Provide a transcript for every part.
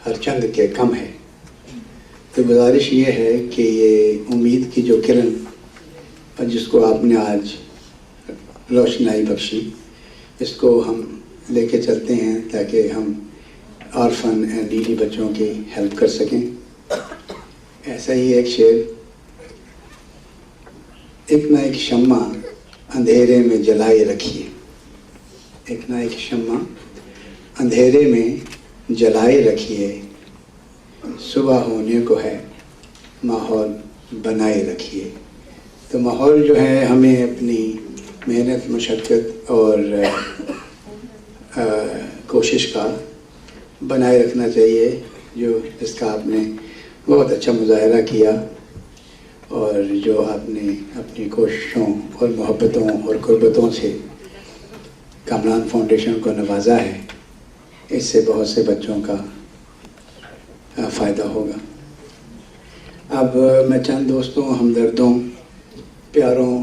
ہر چند کے کم ہے. تو گزارش یہ ہے کہ یہ امید کی جو کرن جس کو آپ نے آج روشنائی بخشی، اس کو ہم لے کے چلتے ہیں تاکہ ہم آرفن اینڈ نیڈی بچوں کی ہیلپ کر سکیں. ایسا ہی ایک شعر: ایک نہ ایک شمع اندھیرے میں جلائے رکھیے، ایک نہ ایک شمع اندھیرے میں جلائے رکھیے، صبح ہونے کو ہے ماحول بنائے رکھیے. تو ماحول جو ہے ہمیں اپنی محنت، مشقت اور کوشش کا بنائے رکھنا چاہیے، جس کا آپ نے بہت اچھا مظاہرہ کیا، اور جو آپ نے اپنی کوششوں اور محبتوں اور قربتوں سے کامران فاؤنڈیشن کو نوازا ہے. اس سے بہت سے بچوں کا فائدہ ہوگا. اب میں چند دوستوں، ہمدردوں، پیاروں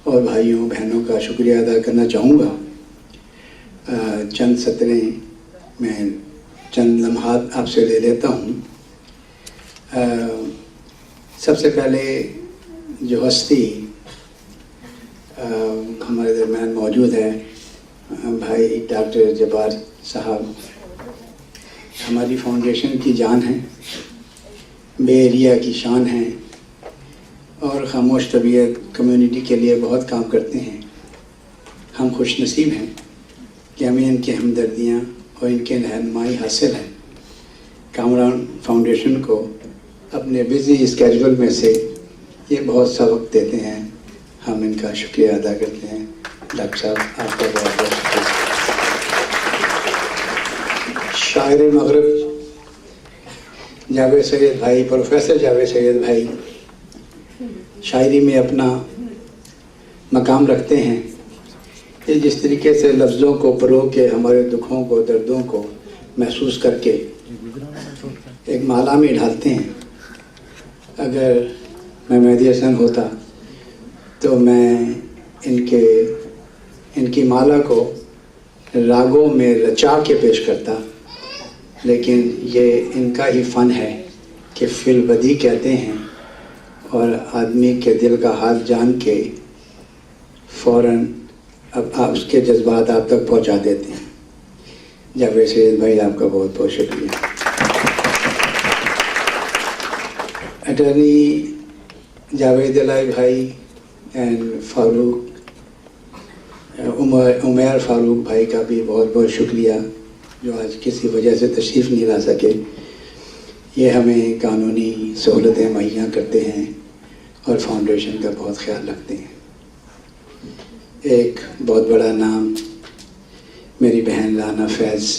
اور بھائیوں بہنوں کا شکریہ ادا کرنا چاہوں گا. چند سطریں میں چند لمحات آپ سے لے لیتا ہوں. سب سے پہلے جو ہستی ہمارے درمیان موجود ہے، بھائی ڈاکٹر جبار صاحب، ہماری فاؤنڈیشن کی جان ہیں، بے ایریا کی شان ہیں، اور خاموش طبیعت کمیونٹی کے لیے بہت کام کرتے ہیں. ہم خوش نصیب ہیں کہ ہمیں ان کی ہمدردیاں اور ان کی رہنمائی حاصل ہے. کامران فاؤنڈیشن کو اپنے بزی اسکیجول میں سے یہ بہت سا وقت دیتے ہیں. ہم ان کا شکریہ ادا کرتے ہیں. ڈاکٹر صاحب، آپ کا بہت بہت شکریہ. شاعر مغرب جاوید سید بھائی، پروفیسر جاوید سید بھائی، شاعری میں اپنا مقام رکھتے ہیں. یہ جس طریقے سے لفظوں کو پرو کے ہمارے دکھوں کو، دردوں کو محسوس کر کے ایک مالا میں ڈھالتے ہیں. اگر میں مہدی حسن ہوتا تو میں ان کی مالا کو راگوں میں رچا کے پیش کرتا، لیکن یہ ان کا ہی فن ہے کہ فی البدی کہتے ہیں، اور آدمی کے دل کا حال جان کے فوراً اب اس کے جذبات آپ تک پہنچا دیتے ہیں. جاوید سید بھائی، آپ کا بہت بہت شکریہ. اٹارنی جاوید الہی بھائی اینڈ عمیر فاروق بھائی کا بھی بہت بہت شکریہ، جو آج کسی وجہ سے تشریف نہیں لا سکے. یہ ہمیں قانونی سہولتیں مہیا کرتے ہیں اور فاؤنڈیشن کا بہت خیال رکھتے ہیں. ایک بہت بڑا نام میری بہن رانا فیض،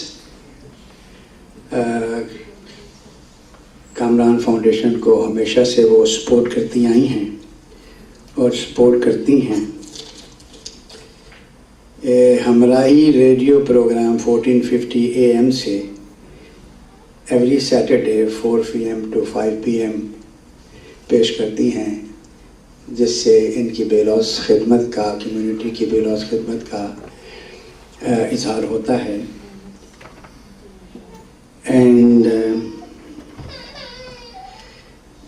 کامران فاؤنڈیشن کو ہمیشہ سے وہ سپورٹ کرتی آئی ہیں اور سپورٹ کرتی ہیں. ہمراہی ریڈیو پروگرام 1450 AM سے every Saturday 4 PM to 5 PM پیش کرتی ہیں، جس سے ان کی بے لوث خدمت کا، کمیونٹی کی بے لوث خدمت کا اظہار ہوتا ہے. اینڈ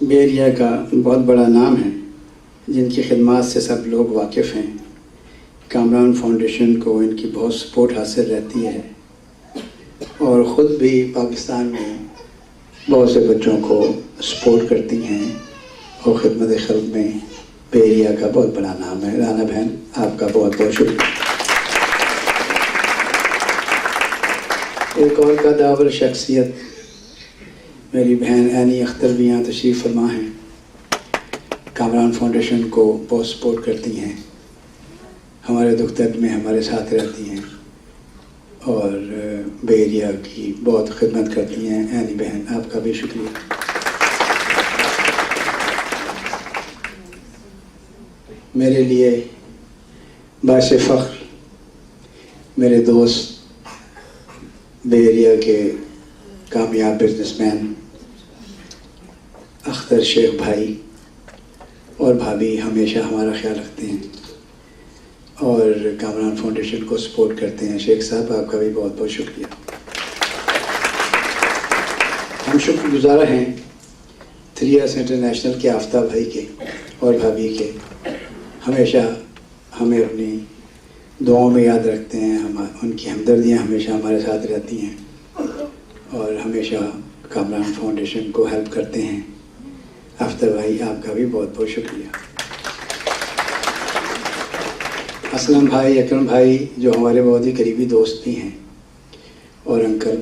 بے ایریا کا بہت بڑا نام ہے، جن کی خدمات سے سب لوگ واقف ہیں. کامران فاؤنڈیشن کو ان کی بہت سپورٹ حاصل رہتی ہے، اور خود بھی پاکستان میں بہت سے بچوں کو سپورٹ کرتی ہیں، اور خدمت خلق میں بے ایریا کا بہت بڑا نام ہے. رانا بہن، آپ کا بہت بہت شکریہ. ایک اور قداور شخصیت میری بہن اینی اختر بھی یہاں تشریف فرما ہیں. کامران فاؤنڈیشن کو بہت سپورٹ کرتی ہیں، ہمارے دکھ درد میں ہمارے ساتھ رہتی ہیں، اور بے ایریا کی بہت خدمت کرتی ہیں. اینی بہن، آپ کا بھی شکریہ. میرے لیے باعث فخر میرے دوست بے ایریا کے کامیاب بزنس مین اختر شیخ بھائی اور بھابھی ہمیشہ ہمارا خیال رکھتے ہیں اور کامران فاؤنڈیشن کو سپورٹ کرتے ہیں. شیخ صاحب، آپ کا بھی بہت بہت شکریہ. شکر گزار ہیں 3S انٹرنیشنل کے آفتاب بھائی کے اور بھابھی کے. ہمیشہ ہمیں اپنی دعاؤں میں یاد رکھتے ہیں. ان کی ہمدردیاں ہمیشہ ہمارے ساتھ رہتی ہیں اور ہمیشہ کامران فاؤنڈیشن کو ہیلپ کرتے ہیں. آفتاب بھائی آپ کا بھی بہت بہت شکریہ. اسلم بھائی، اکرم بھائی جو ہمارے بہت ہی قریبی دوست بھی ہیں، اور انکل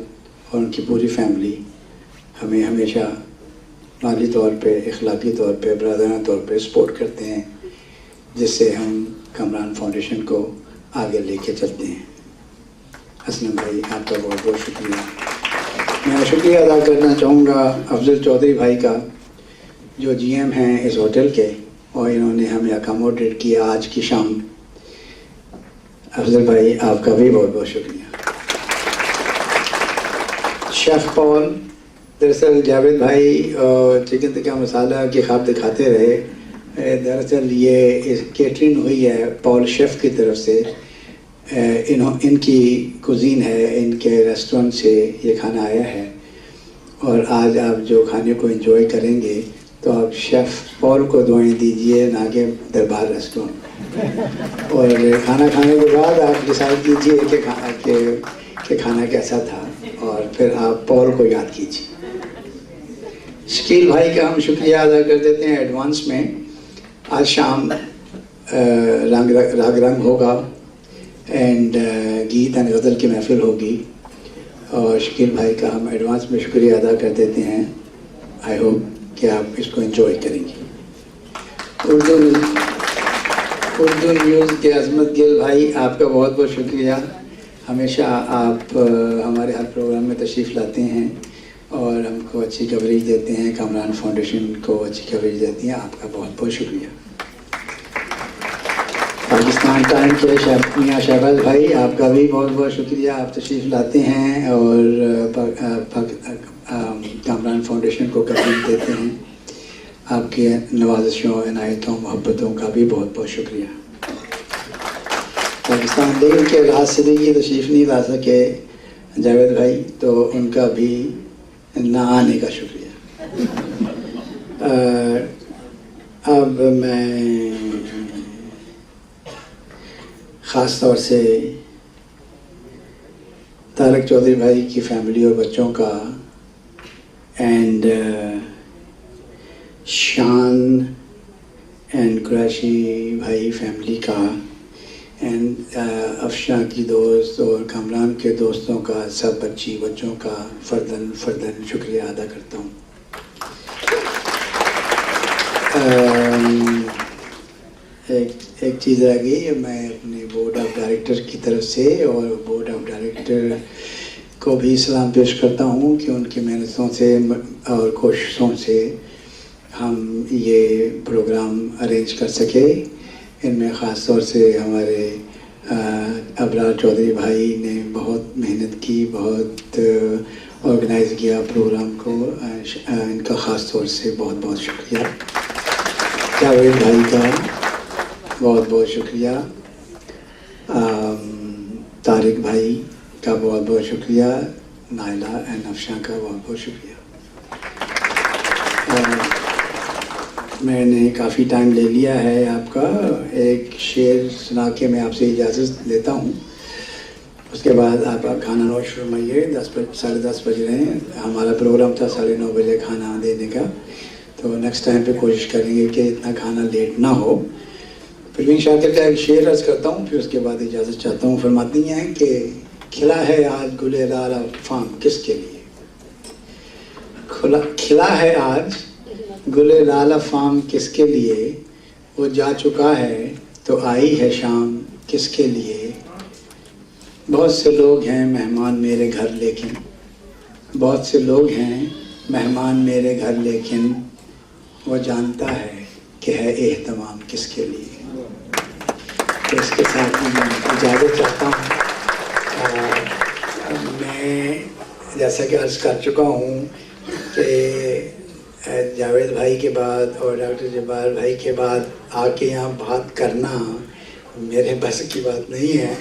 اور ان کی پوری فیملی ہمیں ہمیشہ مالی طور پہ، اخلاقی طور پہ، برادرانہ طور پہ سپورٹ کرتے ہیں، جس سے ہم کامران فاؤنڈیشن کو آگے لے کے چلتے ہیں. اسلم بھائی آپ کا بہت بہت شکریہ. میں شکریہ ادا کرنا چاہوں گا افضل چودھری بھائی کا، جو GM ہیں اس ہوٹل کے، اور انہوں نے ہمیں اکاموڈیٹ کیا آج کی شام. افضل بھائی آپ کا بھی بہت بہت شکریہ. شیف پال، دراصل جاوید بھائی چکن ٹکا مسالہ کے خواب دکھاتے رہے. دراصل یہ کیٹرنگ ہوئی ہے پال شیف کی طرف سے. ان کی کوزین ہے، ان کے ریسٹورنٹ سے یہ کھانا آیا ہے، اور آج آپ جو کھانے کو انجوائے کریں گے تو آپ شیف پال کو دعائیں دیجئے، نہ کہ دربار ریسٹورنٹ. اور کھانا کھانے کے بعد آپ ڈیسائیڈ کیجئے کہ کھانا کیسا تھا، اور پھر آپ پال کو یاد کیجئے. شکیل بھائی کا ہم شکریہ ادا کر دیتے ہیں ایڈوانس میں. آج شام راگ رنگ ہوگا اینڈ گیت اینڈ غزل کی محفل ہوگی، اور شکیل بھائی کا ہم ایڈوانس میں شکریہ ادا کر دیتے ہیں. آئی ہوپ کہ آپ اس کو انجوائے کریں گے. اردو نیوز کے عظمت گل بھائی آپ کا بہت بہت شکریہ. ہمیشہ آپ ہمارے ہر پروگرام میں تشریف لاتے ہیں اور ہم کو اچھی کوریج دیتے ہیں، کامران فاؤنڈیشن کو اچھی کوریج دیتی ہیں. آپ کا بہت بہت شکریہ. پاکستان ٹائم کے میاں شہباز بھائی آپ کا بھی بہت بہت شکریہ. آپ تشریف لاتے ہیں اور کامران فاؤنڈیشن کو کوریج دیتے ہیں. آپ کی نوازشوں، عنایتوں، محبتوں کا بھی بہت بہت شکریہ. پاکستان لیول کے راز صدیقی تشریف نہیں لا سکے جاوید بھائی، تو ان کا بھی نہ آنے کا شکریہ. اب میں خاص طور سے طارق چودھری بھائی کی فیملی اور بچوں کا، اینڈ شان اینڈ قریشی بھائی فیملی کا، اینڈ افشاں کی دوست اور کامران کے دوستوں کا، سب بچوں کا فردن شکریہ ادا کرتا ہوں. ایک چیز رہ گئی، میں اپنے بورڈ آف ڈائریکٹر کی طرف سے اور بورڈ آف ڈائریکٹر کو بھی سلام پیش کرتا ہوں کہ ان کی محنتوں سے اور کوششوں سے ہم یہ پروگرام ارینج کر سکے. ان میں خاص طور سے ہمارے ابرار چودھری بھائی نے بہت محنت کی، بہت آرگنائز کیا پروگرام کو. ان کا خاص طور سے بہت بہت شکریہ. جاوید بھائی کا بہت بہت شکریہ. طارق بھائی کا بہت بہت شکریہ. نائلہ اینڈ افشاں کا بہت بہت شکریہ. میں نے کافی ٹائم لے لیا ہے آپ کا. ایک شعر سنا کے میں آپ سے اجازت لیتا ہوں، اس کے بعد آپ کھانا نوش فرمائیے. 10:30 بج رہے ہیں. ہمارا پروگرام تھا 9:30 بجے کھانا دینے کا، تو نیکسٹ ٹائم پہ کوشش کریں گے کہ اتنا کھانا لیٹ نہ ہو. پروین شاکر کا ایک شعر عرض کرتا ہوں، پھر اس کے بعد اجازت چاہتا ہوں. فرماتی ہیں کہ کھلا ہے آج گل لال فام کس کے لیے، کھلا ہے آج گل لال فام کس کے لیے، وہ جا چکا ہے تو آئی ہے شام کس کے لیے. بہت سے لوگ ہیں مہمان میرے گھر لیکن، بہت سے لوگ ہیں مہمان میرے گھر لیکن، وہ جانتا ہے کہ ہے اہتمام کس کے لیے. تو اس کے ساتھ میں اجازت چاہتا ہوں. میں جیسا کہ عرض کر چکا ہوں کہ جاوید بھائی کے بعد اور ڈاکٹر جبار بھائی کے بعد آ کے یہاں بات کرنا میرے بس کی بات نہیں ہے.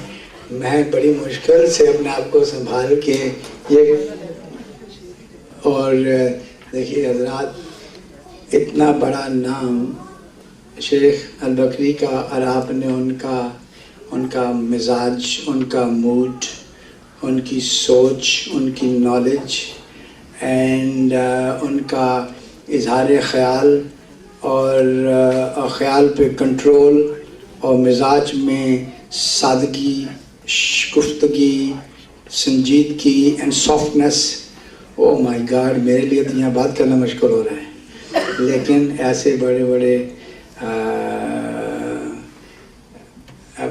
میں بڑی مشکل سے اپنے آپ کو سنبھال کے یہ اور دیکھیے حضرات، اتنا بڑا نام شیخ البکری کا، اور آپ نے ان کا مزاج، ان کا موڈ، ان کی سوچ، ان کی نالج اینڈ ان کا اظہار خیال اور خیال پہ کنٹرول، اور مزاج میں سادگی، گفتگی، سنجیدگی and softness. O my God, میرے لیے تو یہاں بات کرنا مشکل ہو رہا ہے، لیکن ایسے بڑے بڑے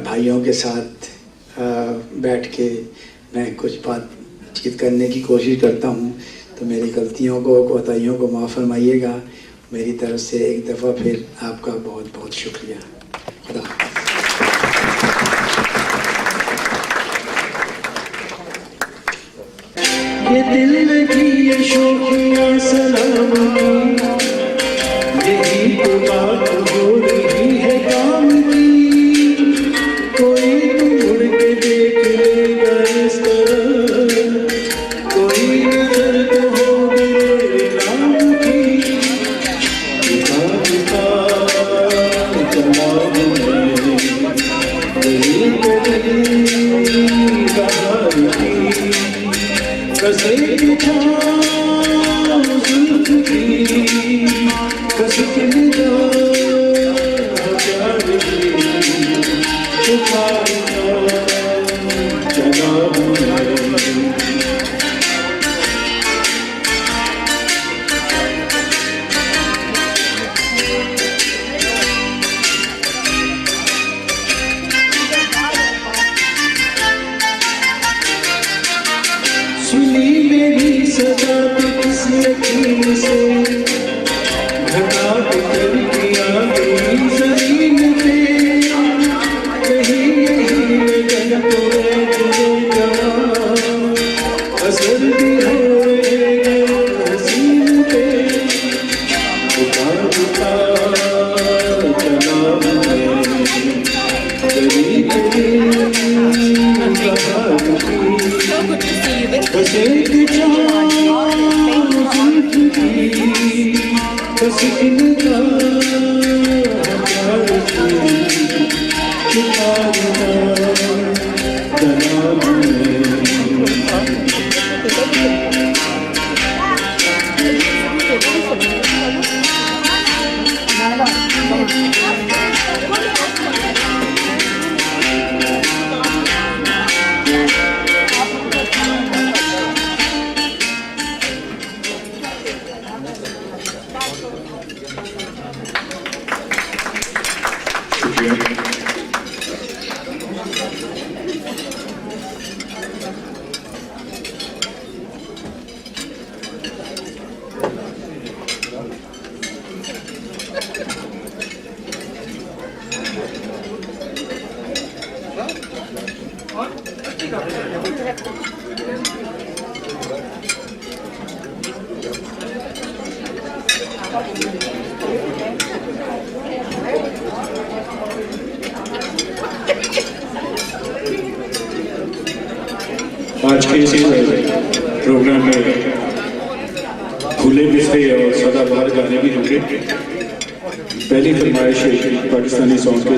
بھائیوں کے ساتھ بیٹھ کے میں کچھ بات چیت کرنے کی کوشش کرتا ہوں، تو میری غلطیوں کو، کوتاہیوں کو معاف فرمائیے گا. میری طرف سے ایک دفعہ پھر آپ کا بہت بہت شکریہ. خدا حافظ. یہ دل کی یہ شوقیاں سلام، یہی تو بات ہو رہی ہے کام کی. کوئی تو مڑ کے دیکھ لے گا اس طرح، کوئی نظر تو ہو میرے نام کی. چلا وہی کسے کی چھاؤں زلف کی، کس کی نگاہ پیار کی، چھپایا چلا سنی میری صدا پہ کس یقین سے، گھٹا کے کر دیا گئی زمین پہ. کہیں یہی لگن تو ہے تجھے جہاں، اثر بھی ہو رہے گئے حسین پہ. بتا بتا چلا غریب بس ایک چاند زلف کی، بس ان کا پیار کی، چھپایا جناب میں. آج کے اس پروگرام میں کھلے بستر اور سدا بہار گانے بھی ہوں گے. پہلی فرمائش پاکستانی سانگ کے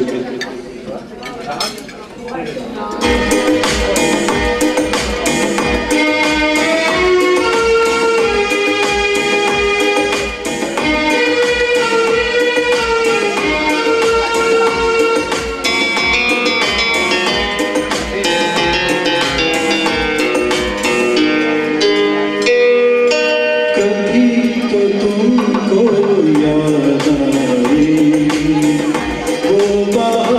وہ